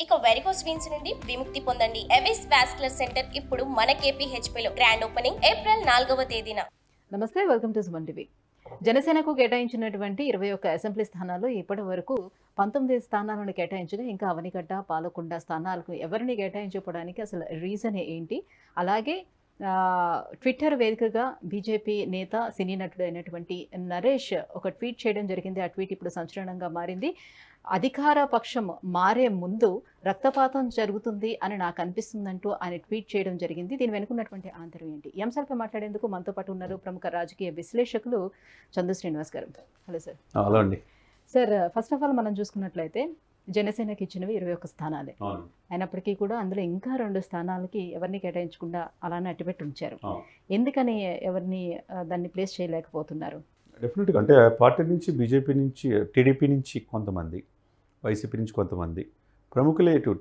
ఇక varicose veins నుండి విముక్తి పొందండి. ఎవిస్ వాస్కులర్ సెంటర్ ఇప్పుడు మన KPHPలో గ్రాండ్ ఓపెనింగ్ ఏప్రిల్ 4వ తేదీన. నమస్తే, వెల్కమ్ టు సుమన్ టీవీ. జనసేనకు కేటాయించినటువంటి 21 అసెంబ్లీ స్థానాల్లో ఇప్పటి వరకు 19 స్థానాలను కేటాయించగా ఇంకా అవనిగడ్డ, పాలకొండ స్థానాలకు ఎవరిని కేటాయించకపోవడానికి అసలు రీజన్ ఏంటి? అలాగే ట్విట్టర్ వేదికగా బీజేపీ నేత, సినీ నటుడు అయినటువంటి నరేష్ ఒక ట్వీట్ చేయడం జరిగింది. ఆ ట్వీట్ ఇప్పుడు సంచలనంగా మారింది. అధికార పక్షం మారే ముందు రక్తపాతం జరుగుతుంది అని నాకు అనిపిస్తుందంటూ ఆయన ట్వీట్ చేయడం జరిగింది. దీని వెనుకున్నటువంటి ఆంతర్యం ఏంటి? ఈ అంశాలపై మాట్లాడేందుకు మనతో పాటు ఉన్నారు ప్రముఖ రాజకీయ విశ్లేషకులు చందు శ్రీనివాస్ గారు. Hello sir. హలో అండి. సార్, ఫస్ట్ ఆఫ్ ఆల్ మనం చూసుకున్నట్లయితే జనసేనకి ఇచ్చినవి 21 స్థానాలే అయినప్పటికీ కూడా అందులో ఇంకా 2 స్థానాలకి ఎవరిని కేటాయించకుండా అలానే అట్టిపెట్టి ఉంచారు. ఎందుకని ఎవరిని దాన్ని ప్లేస్ చేయలేకపోతున్నారు? డెఫినెట్గా అంటే పార్టీ నుంచి, బీజేపీ నుంచి, టీడీపీ నుంచి కొంతమంది, వైసీపీ నుంచి కొంతమంది ప్రముఖులే ఇటు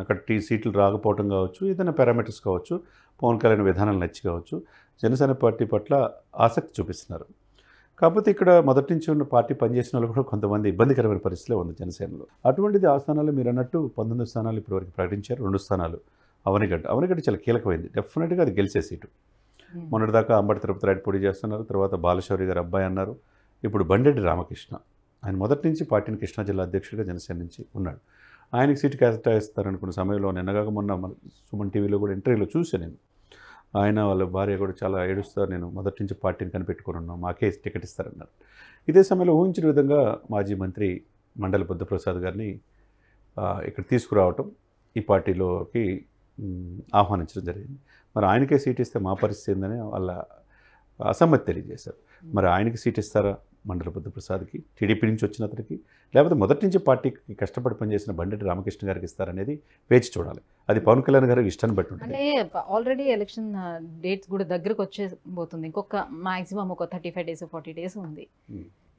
అక్కడ సీట్లు రాకపోవడం కావచ్చు, ఏదైనా పారామీటర్స్ కావచ్చు, పవన్ కళ్యాణ్ విధానాలు నచ్చి కావచ్చు, జనసేన పార్టీ పట్ల ఆసక్తి చూపిస్తున్నారు. కాకపోతే ఇక్కడ మొదటి నుంచి ఉన్న పార్టీ పనిచేసిన వాళ్ళు కూడా కొంతమంది ఇబ్బందికరమైన పరిస్థితిలో ఉంది జనసేనలో. అటువంటిది ఆ స్థానాలు మీరు అన్నట్టు 19 స్థానాలు ఇప్పటివరకు ప్రకటించారు. 2 స్థానాలు అవనిగడ్డ చాలా కీలకమైంది. డెఫినెట్గా అది గెలిచే సీటు. మొన్నటిదాకా అంబటి తిరుపతి రెడ్డి పోటీ చేస్తున్నారు, తర్వాత బాలశౌరి గారు అబ్బాయి అన్నారు, ఇప్పుడు బండెడ్డి రామకృష్ణ. ఆయన మొదటి నుంచి పార్టీని కృష్ణా జిల్లా అధ్యక్షుడిగా జనసేన నుంచి ఉన్నాడు. ఆయనకి సీటు కేటాయిస్తారనుకున్న సమయంలో నిన్నగాక మొన్న సుమన్ టీవీలో కూడా ఇంటర్వ్యూలో చూశాను నేను. ఆయన వాళ్ళ భార్య కూడా చాలా ఏడుస్తారు, నేను మొదటి నుంచి పార్టీని కనిపెట్టుకుని ఉన్నాం, మాకే టికెట్ ఇస్తారన్నారు. ఇదే సమయంలో ఊహించిన విధంగా మాజీ మంత్రి మండలి బుద్ధప్రసాద్ గారిని ఇక్కడ తీసుకురావటం, ఈ పార్టీలోకి ఆహ్వానించడం జరిగింది. మరి ఆయనకే సీట్ ఇస్తే మా పరిస్థితి ఏందని వాళ్ళ అసమ్మతి తెలియజేశారు. మరి ఆయనకి సీట్ ఇస్తారా మండలి బుద్ధప్రసాద్కి, టీడీపీ నుంచి వచ్చిన అతనికి, లేకపోతే మొదటి నుంచి పార్టీకి కష్టపడి పనిచేసిన బండెడ్డి రామకృష్ణ గారికి ఇస్తారనేది వేచి చూడాలి. అది పవన్ కళ్యాణ్ గారికి ఇష్టాన్ని బట్టి ఉంటుంది. అంటే ఆల్రెడీ ఎలక్షన్ డేట్స్ కూడా దగ్గరకు వచ్చేబోతుంది. ఇంకొక మాక్సిమం ఒక 35 days 40 days ఉంది.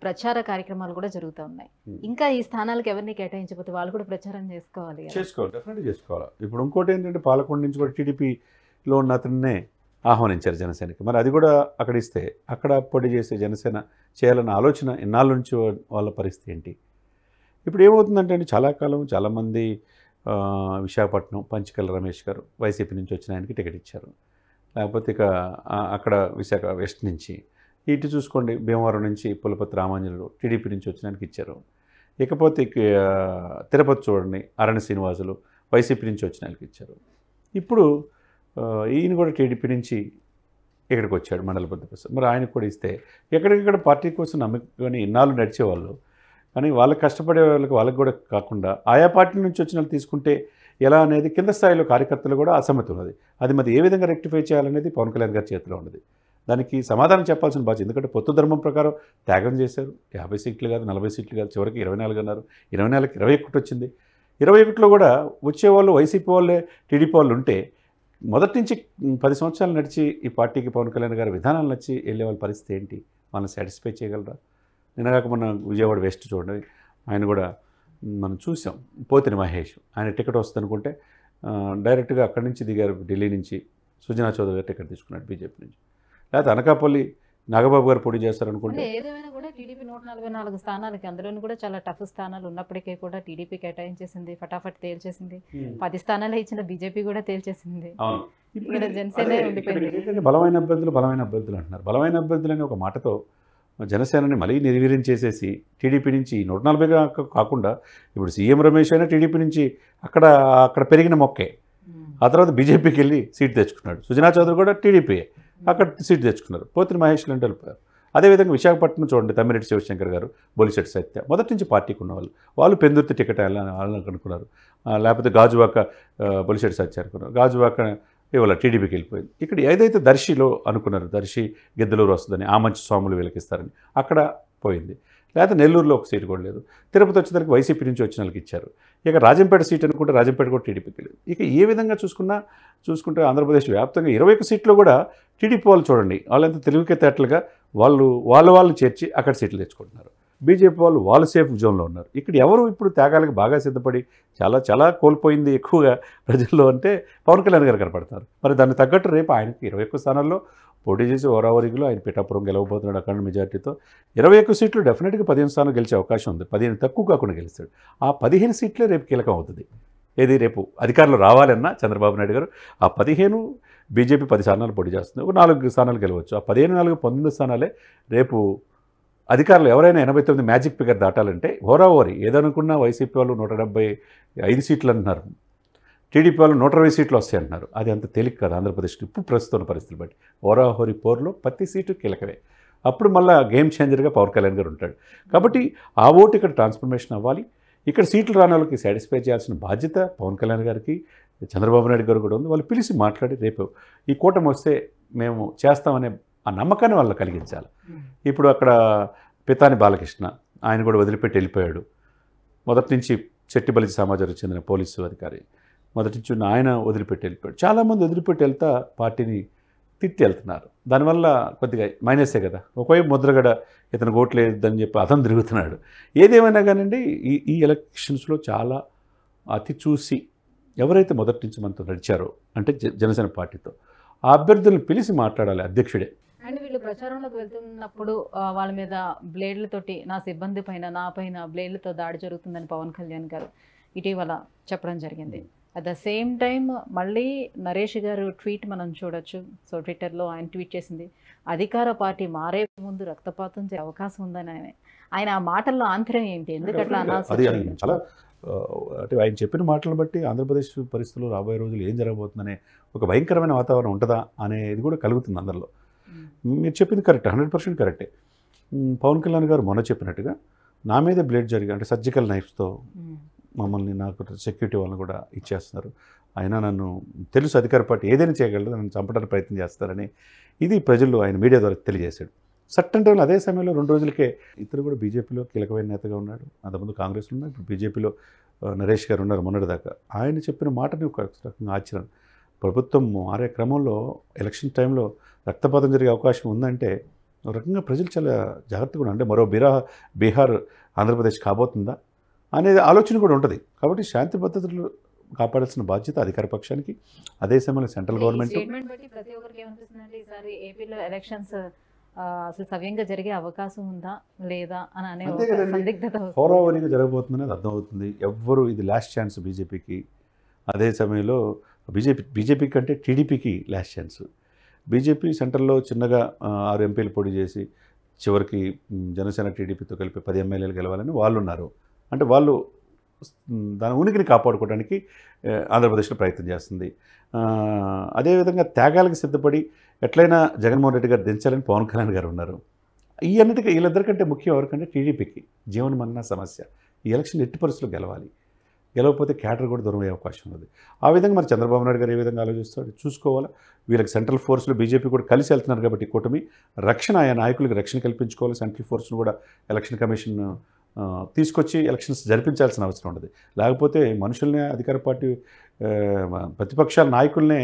ప్రచార కార్యక్రమాలు కూడా జరుగుతూ ఉన్నాయి. ఇంకా ఈ స్థానాలకు ఎవరిని కేటాయించకపోతే వాళ్ళు కూడా ప్రచారం చేసుకోవాలి. డెఫినెట్గా చేసుకోవాలి. ఇప్పుడు ఇంకోటి ఏంటంటే పాలకొండ నుంచి కూడా టీడీపీలో ఉన్న అతన్నే ఆహ్వానించారు జనసేనకి. మరి అది కూడా అక్కడ ఇస్తే అక్కడ పోటీ చేసే జనసేన చేయాలన్న ఆలోచన ఎన్నాళ్ళ నుంచి వాళ్ళ పరిస్థితి ఏంటి? ఇప్పుడు ఏమవుతుందంటే అండి, చాలా కాలం చాలామంది విశాఖపట్నం పంచకల్ రమేష్ గారు వైసీపీ నుంచి వచ్చిన ఆయనకి టికెట్ ఇచ్చారు. లేకపోతే ఇక అక్కడ విశాఖ వెస్ట్ నుంచి, ఇటు చూసుకోండి భీమవరం నుంచి పులపతి రామాంజనులు టీడీపీ నుంచి వచ్చిన ఆయనకి ఇచ్చారు. ఇకపోతే తిరుపతి చూడండి అరణ్య శ్రీనివాసులు వైసీపీ నుంచి వచ్చిన ఆయనకి ఇచ్చారు. ఇప్పుడు ఈయన కూడా టీడీపీ నుంచి ఇక్కడికి వచ్చాడు మండల బుద్ధప్రసాద్. మరి ఆయనకు కూడా ఇస్తే ఎక్కడికక్కడ పార్టీ కోసం నమ్మకని ఇన్నాళ్ళు నడిచేవాళ్ళు, కానీ వాళ్ళకి కష్టపడే వాళ్ళకి కూడా కాకుండా ఆయా పార్టీ నుంచి వచ్చిన వాళ్ళు తీసుకుంటే ఎలా అనేది కింద స్థాయిలో కార్యకర్తలు కూడా అసమ్మతి ఉన్నది. అది మరి ఏ విధంగా రెక్టిఫై చేయాలనేది పవన్ కళ్యాణ్ గారి చేతిలో ఉన్నది. దానికి సమాధానం చెప్పాల్సిన బాధ్యత. ఎందుకంటే పొత్తు ధర్మం ప్రకారం త్యాగం చేశారు. 50 సీట్లు కాదు, 40 సీట్లు కాదు, చివరికి 24 అన్నారు. 24కి 21 వచ్చింది. 21లో కూడా వచ్చేవాళ్ళు వైసీపీ వాళ్ళే, టీడీపీ వాళ్ళు ఉంటే మొదటి నుంచి 10 సంవత్సరాలు నడిచి ఈ పార్టీకి పవన్ కళ్యాణ్ గారి విధానాలు నచ్చి వెళ్ళే వాళ్ళ పరిస్థితి ఏంటి? వాళ్ళని సాటిస్ఫై చేయగలరా? నిన్నగాక మన విజయవాడ వెస్ట్ చూడండి, ఆయన కూడా మనం చూసాం. పోతిని మహేష్ ఆయన టికెట్ వస్తుంది అనుకుంటే డైరెక్ట్గా అక్కడి నుంచి దిగారు, ఢిల్లీ నుంచి సుజనా చౌదరి గారు టికెట్ తీసుకున్నాడు బీజేపీ నుంచి. లేకపోతే అనకాపల్లి నాగబాబు గారు పోటీ చేస్తారనుకుంటే ఏదేమైనా కూడా టీడీపీ 144 స్థానాలకి, అందులోని కూడా చాలా టఫ్ స్థానాలు ఉన్నప్పటికీ కూడా టీడీపీ కేటాయించేసింది, ఫటాఫట్ తేల్చేసింది. 10 స్థానాలే ఇచ్చిన బీజేపీ కూడా తేల్చేసింది. ఇక్కడ జనసేన ఉండిపోయింది. బలమైన అభ్యర్థులు అంటున్నారు. బలమైన అభ్యర్థులు అనే ఒక మాటతో జనసేనని మళ్ళీ నిర్వీర్యం చేసేసి టీడీపీ నుంచి 140 కాకుండా ఇప్పుడు సీఎం రమేష్ అయినా టీడీపీ నుంచి అక్కడ పెరిగిన మొక్కే. ఆ తర్వాత బీజేపీకి వెళ్ళి సీట్ తెచ్చుకున్నాడు. సుజనా చౌదరి కూడా టీడీపీయే, అక్కడ సీట్ తెచ్చుకున్నారు. పోతిని మహేష్ లాంటి వెళ్ళిపోయారు. అదేవిధంగా విశాఖపట్నం చూడండి, తమ్మిరెడ్డి శివశంకర్ గారు, బొలిశెట్టి సత్య మొదటి నుంచి పార్టీకి ఉన్నవాళ్ళు, వాళ్ళు పెందుర్తి టికెట్ వాళ్ళని అనుకున్నారు. లేకపోతే గాజువాక బొలిశెట్టి సత్య అనుకున్నారు. గాజువాక ఇవాళ టీడీపీకి వెళ్ళిపోయింది. ఇక్కడ ఏదైతే దర్శిలో అనుకున్నారు, దర్శి గిద్దలూరు వస్తుందని, ఆ మంచి స్వాములు వీళ్ళకిస్తారని అక్కడ పోయింది. లేకపోతే నెల్లూరులో ఒక సీటు కూడా లేదు. తిరుపతి వచ్చేసరికి వైసీపీ నుంచి వచ్చిన వాళ్ళకి ఇచ్చారు. ఇక రాజంపేట సీట్ అనుకుంటే రాజంపేట కూడా టీడీపీకి లేదు. ఇక ఏ విధంగా చూసుకుంటే ఆంధ్రప్రదేశ్ వ్యాప్తంగా 21 సీట్లు కూడా టీడీపీ వాళ్ళు చూడండి, వాళ్ళంతా తెలివితేటలుగా వాళ్ళు చేర్చి అక్కడ సీట్లు తెచ్చుకుంటున్నారు. బీజేపీ వాళ్ళు సేఫ్ జోన్లో ఉన్నారు. ఇక్కడ ఎవరు ఇప్పుడు త్యాగాలకు బాగా సిద్ధపడి చాలా కోల్పోయింది ఎక్కువగా ప్రజల్లో అంటే పవన్ కళ్యాణ్ గారు కనపడతారు. మరి దాన్ని తగ్గట్టు రేపు ఆయనకి 21 స్థానాల్లో పోటీ చేసి ఓరావరిలో ఆయన పిఠాపురం గెలవబోతున్నాడు అఖండ మెజార్టీతో. 21 సీట్లు డెఫినెట్గా 15 స్థానాలు గెలిచే అవకాశం ఉంది. 15 తక్కువ కాకుండా గెలుస్తాడు. ఆ 15 సీట్లే రేపు కీలకం అవుతుంది. ఏది రేపు అధికారంలో రావాలన్నా చంద్రబాబు నాయుడు గారు ఆ 15 బీజేపీ 10 స్థానాలు పోటీ చేస్తుంది, ఒక 4 స్థానాలు గెలవచ్చు. ఆ 15, 4, 19 స్థానాలే రేపు అధికారులు ఎవరైనా 89 మ్యాజిక్ ఫిగర్ దాటాలంటే హోరాహోరీ. ఏదనుకున్నా వైసీపీ వాళ్ళు 175 సీట్లు అంటున్నారు, టీడీపీ వాళ్ళు 120 సీట్లు వస్తాయి అంటున్నారు. అది అంత తేలిక కాదు ఆంధ్రప్రదేశ్లో ఇప్పుడు ప్రస్తుతం పరిస్థితులు బట్టి. హోరాహోరీ పోరులో ప్రతి సీటు కీలకమే. అప్పుడు మళ్ళీ గేమ్ చేంజర్గా పవన్ కళ్యాణ్ గారు ఉంటాడు. కాబట్టి ఆ ఓటు ఇక్కడ ట్రాన్స్ఫర్మేషన్ అవ్వాలి. ఇక్కడ సీట్లు రాని వాళ్ళకి సాటిస్ఫై చేయాల్సిన బాధ్యత పవన్ కళ్యాణ్ గారికి, చంద్రబాబు నాయుడు గారు కూడా ఉంది. వాళ్ళు పిలిచి మాట్లాడి రేపు ఈ కూటమి వస్తే మేము చేస్తామనే ఆ నమ్మకాన్ని వాళ్ళు కలిగించాలి. ఇప్పుడు అక్కడ పితాని బాలకృష్ణ ఆయన కూడా వదిలిపెట్టి వెళ్ళిపోయాడు. మొదటి నుంచి చెట్టిబలిజ సమాజానికి చెందిన పోలీసు అధికారి మొదటి నుంచి ఉన్న ఆయన వదిలిపెట్టి వెళ్ళిపోయాడు. చాలామంది వదిలిపెట్టి వెళ్తా పార్టీని తిట్టి వెళ్తున్నారు. దానివల్ల కొద్దిగా మైనసే కదా. ఒకవైపు ముద్రగడ ఇతను ఓట్లేదని చెప్పి అతను తిరుగుతున్నాడు. ఏదేమైనా కానివ్వండి ఈ ఎలక్షన్స్లో చాలా అతి చూసి ఎవరైతే మొదటి నుంచి మనతో నడిచారో అంటే జనసేన పార్టీతో ఆ అభ్యర్థులను పిలిచి మాట్లాడాలి అధ్యక్షుడే. అండ్ వీళ్ళు ప్రచారంలోకి వెళ్తున్నప్పుడు వాళ్ళ మీద బ్లేడ్లతోటి నా సిబ్బంది పైన నా పైన బ్లేడ్లతో దాడి జరుగుతుందని పవన్ కళ్యాణ్ గారు ఇటీవల చెప్పడం జరిగింది. అట్ ద సేమ్ టైం మళ్ళీ నరేష్ గారు ట్వీట్ మనం చూడొచ్చు. సో ట్విట్టర్లో ఆయన ట్వీట్ చేసింది, అధికార పార్టీ మారే ముందు రక్తపాతం చేసే అవకాశం ఉందని ఆయన ఆ మాటల్లో ఆంతర్యం ఏంటి? ఎందుకట్లా చాలా అంటే ఆయన చెప్పిన మాటలను బట్టి ఆంధ్రప్రదేశ్ పరిస్థితుల్లో రాబోయే రోజులు ఏం జరగబోతుందనే ఒక భయంకరమైన వాతావరణం ఉంటుందా అనేది కూడా కలుగుతుంది అందరిలో. మీరు చెప్పింది కరెక్ట్, 100% కరెక్టే. పవన్ కళ్యాణ్ గారు మొన్న చెప్పినట్టుగా నా మీద బ్లేడ్ జరిగి అంటే సర్జికల్ నైఫ్స్తో మమ్మల్ని నాకు సెక్యూరిటీ వాళ్ళని కూడా ఇచ్చేస్తున్నారు. అయినా నన్ను తెలుసు అధికార పార్టీ ఏదైనా చేయగలరు, నన్ను చంపడానికి ప్రయత్నం చేస్తారని ఇది ప్రజలు ఆయన మీడియా ద్వారా తెలియజేశాడు. సర్టన్ టైంలో అదే సమయంలో 2 రోజులకే ఇతను కూడా బీజేపీలో కీలకమైన నేతగా ఉన్నాడు. అంతకుముందు కాంగ్రెస్లో ఉన్నాడు, ఇప్పుడు బీజేపీలో నరేష్ గారు ఉన్నారు మొన్నటిదాకా. ఆయన చెప్పిన మాటని ఒక రకంగా ఆశ్చర్యం. ప్రభుత్వం మారే క్రమంలో ఎలక్షన్ టైంలో రక్తపాతం జరిగే అవకాశం ఉందంటే ఒక రకంగా ప్రజలు చాలా జాగ్రత్తగా ఉన్నారు. అంటే మరో బీహార్ ఆంధ్రప్రదేశ్ కాబోతుందా అనేది ఆలోచన కూడా ఉంటుంది. కాబట్టి శాంతి భద్రతలు కాపాడాల్సిన బాధ్యత అధికార పక్షానికి, అదే సమయంలో సెంట్రల్ గవర్నమెంట్. ప్రతి ఒక్కరికి ఏమనిపిస్తుందంటే ఈసారి ఏపీలో ఎలక్షన్స్ అసలు సవ్యంగా జరిగే అవకాశం ఉందా లేదా అని అనే సందిగ్ధత హోరావరిగా జరగబోతుందని అది అర్థమవుతుంది. ఎవ్వరు ఇది లాస్ట్ ఛాన్స్ బీజేపీకి. అదే సమయంలో బీజేపీ కంటే టీడీపీకి లాస్ట్ ఛాన్స్. బీజేపీ సెంట్రల్లో చిన్నగా 6 ఎంపీలు పోటీ చేసి చివరికి జనసేన టీడీపీతో కలిపి 10 ఎమ్మెల్యేలు గెలవాలని వాళ్ళు ఉన్నారు. అంటే వాళ్ళు దాని ఉనికిని కాపాడుకోవడానికి ఆంధ్రప్రదేశ్లో ప్రయత్నం చేస్తుంది. అదేవిధంగా త్యాగాలకు సిద్ధపడి ఎట్లయినా జగన్మోహన్ రెడ్డి గారు దించాలని పవన్ కళ్యాణ్ గారు ఉన్నారు. వీళ్ళిద్దరికంటే ముఖ్యం ఎవరికంటే టీడీపీకి జీవనమన్న సమస్య. ఈ ఎలక్షన్ ఎట్టి పరిస్థితుల్లో గెలవాలి. గెలవకపోతే క్యాడర్ కూడా దూరం అయ్యే అవకాశం ఉంది. ఆ విధంగా మరి చంద్రబాబు నాయుడు గారు ఏ విధంగా ఆలోచిస్తాడు చూసుకోవాలా. వీళ్ళకి సెంట్రల్ ఫోర్స్లో బీజేపీ కూడా కలిసి వెళ్తున్నారు కాబట్టి కూటమి రక్షణ, ఆయా నాయకులకు రక్షణ కల్పించుకోవాలి. సెంట్రల్ ఫోర్స్ను కూడా ఎలక్షన్ కమిషన్ తీసుకొచ్చి ఎలక్షన్స్ జరిపించాల్సిన అవసరం ఉండదు. లేకపోతే మనుషుల్ని అధికార పార్టీ ప్రతిపక్షాల నాయకుల్నే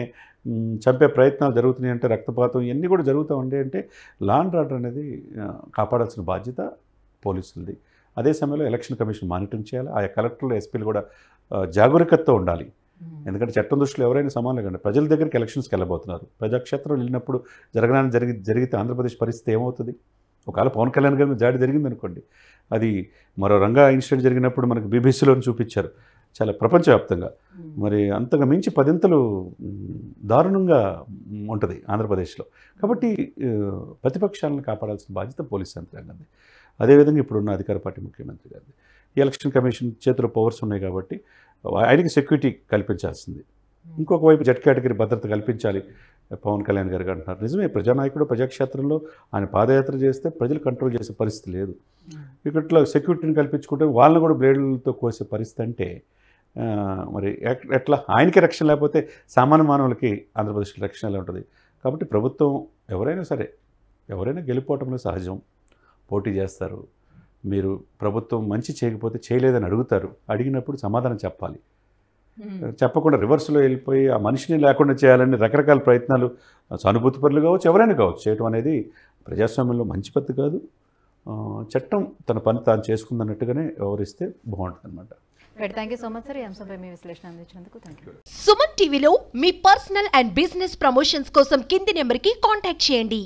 చంపే ప్రయత్నాలు జరుగుతున్నాయి అంటే రక్తపాతం ఇవన్నీ కూడా జరుగుతూ ఉండే అంటే లా అండ్ ఆర్డర్ అనేది కాపాడాల్సిన బాధ్యత పోలీసులది. అదే సమయంలో ఎలక్షన్ కమిషన్ మానిటరింగ్ చేయాలి. ఆయా కలెక్టర్లు, ఎస్పీలు కూడా జాగరూకతతో ఉండాలి. ఎందుకంటే చట్టం దృష్టిలో ఎవరైనా సమానంగా కండి ప్రజల దగ్గరికి ఎలక్షన్స్కి వెళ్ళబోతున్నారు. ప్రజాక్షేత్రం వెళ్ళినప్పుడు జరిగితే ఆంధ్రప్రదేశ్ పరిస్థితి ఏమవుతుంది? ఒకవేళ పవన్ కళ్యాణ్ గారి జాడి జరిగిందనుకోండి, అది మరో రంగా ఇన్సిడెంట్ జరిగినప్పుడు మనకు బీబీసీలోని చూపించారు చాలా ప్రపంచవ్యాప్తంగా. మరి అంతగా మించి 10 దారుణంగా ఉంటుంది ఆంధ్రప్రదేశ్లో. కాబట్టి ప్రతిపక్షాలను కాపాడాల్సిన బాధ్యత పోలీస్ యంత్రాంగంది. అదేవిధంగా ఇప్పుడున్న అధికార పార్టీ ముఖ్యమంత్రి గారిది. ఈ ఎలక్షన్ కమిషన్ చేతిలో పవర్స్ ఉన్నాయి కాబట్టి ఆయనకి సెక్యూరిటీ కల్పించాల్సింది. ఇంకొక వైపు జెడ్ కేటగిరీ భద్రత కల్పించాలి పవన్ కళ్యాణ్ గారికి అంటున్నారు. నిజమే, ప్రజానాయకుడు ప్రజాక్షేత్రంలో ఆయన పాదయాత్ర చేస్తే ప్రజలు కంట్రోల్ చేసే పరిస్థితి లేదు. ఇట్లా సెక్యూరిటీని కల్పించుకుంటే వాళ్ళని కూడా బ్లేడ్లతో కోసే పరిస్థితి అంటే మరి ఎట్లా? ఆయనకి రక్షణ లేకపోతే సామాన్య మానవులకి ఆంధ్రప్రదేశ్లో రక్షణ ఎలా ఉంటుంది? కాబట్టి ప్రభుత్వం ఎవరైనా గెలిపోవటంలో సహజం. పోటీ చేస్తారు. మీరు ప్రభుత్వం మంచి చేయకపోతే చేయలేదని అడుగుతారు. అడిగినప్పుడు సమాధానం చెప్పాలి. చెప్పకుండా రివర్స్లో వెళ్ళిపోయి ఆ మనిషిని లేకుండా చేయాలని రకరకాల ప్రయత్నాలు సానుభూతి పరులు కావచ్చు, ఎవరైనా కావచ్చు, చేయటం అనేది ప్రజాస్వామ్యంలో మంచి పద్ధతి కాదు. చట్టం తన పని తాను చేసుకుందన్నట్టుగానే వ్యవహరిస్తే బాగుంటుంది అనమాట. Thank you so much sir, ఈ అంశంపై మీ విశ్లేషణ అందించినందుకు థ్యాంక్ యూ. సుమన్ టీవీలో మీ పర్సనల్ అండ్ బిజినెస్ ప్రమోషన్స్ కోసం కింది నెంబర్కి కాంటాక్ట్ చేయండి.